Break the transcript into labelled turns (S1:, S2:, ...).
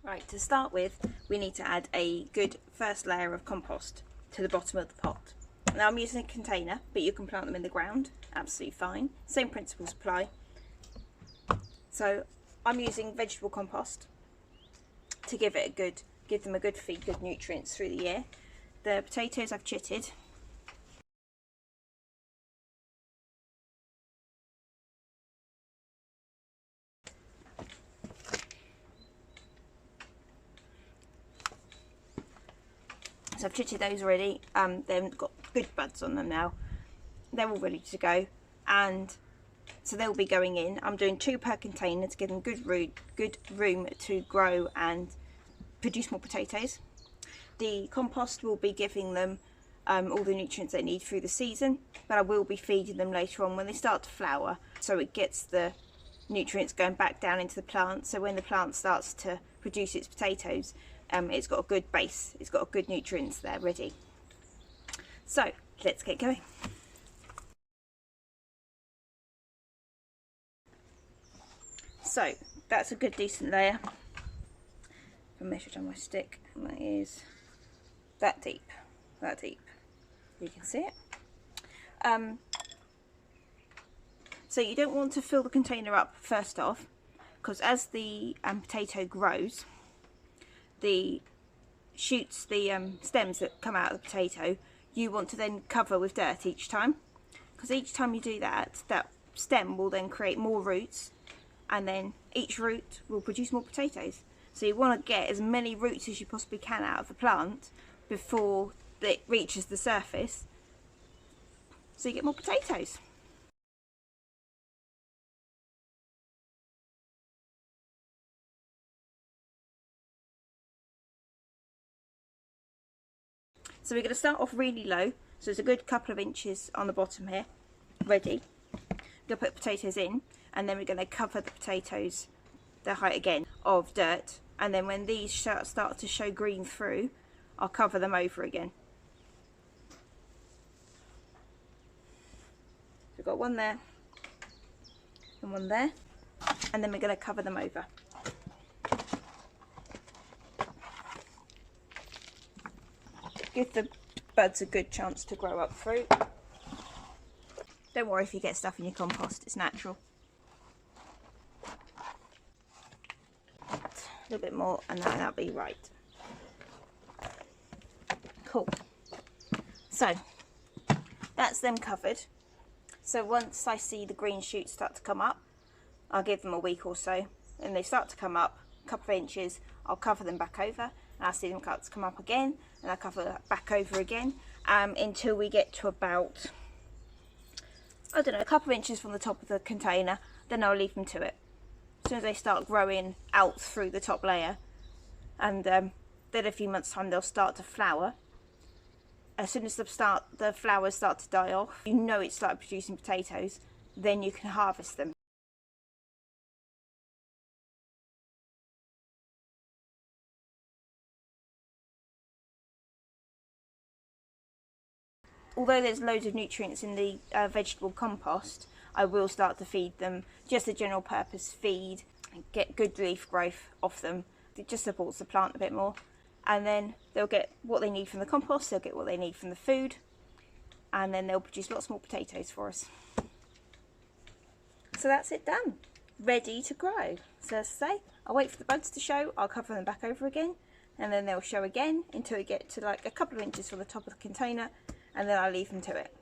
S1: Right, to start with, we need to add a good first layer of compost to the bottom of the pot. Now I'm using a container, but you can plant them in the ground, absolutely fine. Same principles apply. So I'm using vegetable compost to give them a good feed, good nutrients through the year. The potatoes I've chitted. So I've chitted those already. They've got good buds on them now. They're all ready to go, and so they'll be going in. I'm doing 2 per container to give them good room to grow and produce more potatoes. The compost will be giving them all the nutrients they need through the season, but I will be feeding them later on when they start to flower, so it gets the nutrients going back down into the plant, so when the plant starts to produce its potatoes, it's got a good base, it's got good nutrients there ready. So let's get going. So that's a good decent layer. I measured on my stick, and that is that deep. You can see it. So you don't want to fill the container up first off, because as the potato grows, the shoots, the stems that come out of the potato, you want to then cover with dirt each time, because each time you do that, that stem will then create more roots, and then each root will produce more potatoes. So you want to get as many roots as you possibly can out of the plant before it reaches the surface, so you get more potatoes. So we're going to start off really low, so it's a good couple of inches on the bottom here, ready. We're going to put potatoes in, and then we're going to cover the potatoes, the height again, of dirt, and then when these start to show green through, I'll cover them over again. So we've got one there, and one there, and then we're going to cover them over. Give the buds a good chance to grow up through. Don't worry if you get stuff in your compost, it's natural. A little bit more, and that'll be right. Cool. So that's them covered. So once I see the green shoots start to come up, I'll give them a week or so, and they start to come up a couple of inches, I'll cover them back over, and I'll see them start to come up again, and I'll cover that back over again, until we get to about, I don't know, a couple of inches from the top of the container. Then I'll leave them to it. As soon as they start growing out through the top layer, and then a few months time they'll start to flower. As soon as the flowers start to die off, you know it's started producing potatoes, then you can harvest them. Although there's loads of nutrients in the vegetable compost, I will start to feed them just a general purpose feed, get good leaf growth off them. It just supports the plant a bit more, and then they'll get what they need from the compost, they'll get what they need from the food, and then they'll produce lots more potatoes for us. So that's it done, ready to grow. So as I say, I'll wait for the buds to show, I'll cover them back over again, and then they'll show again until we get to like a couple of inches from the top of the container, and then I'll leave them to it.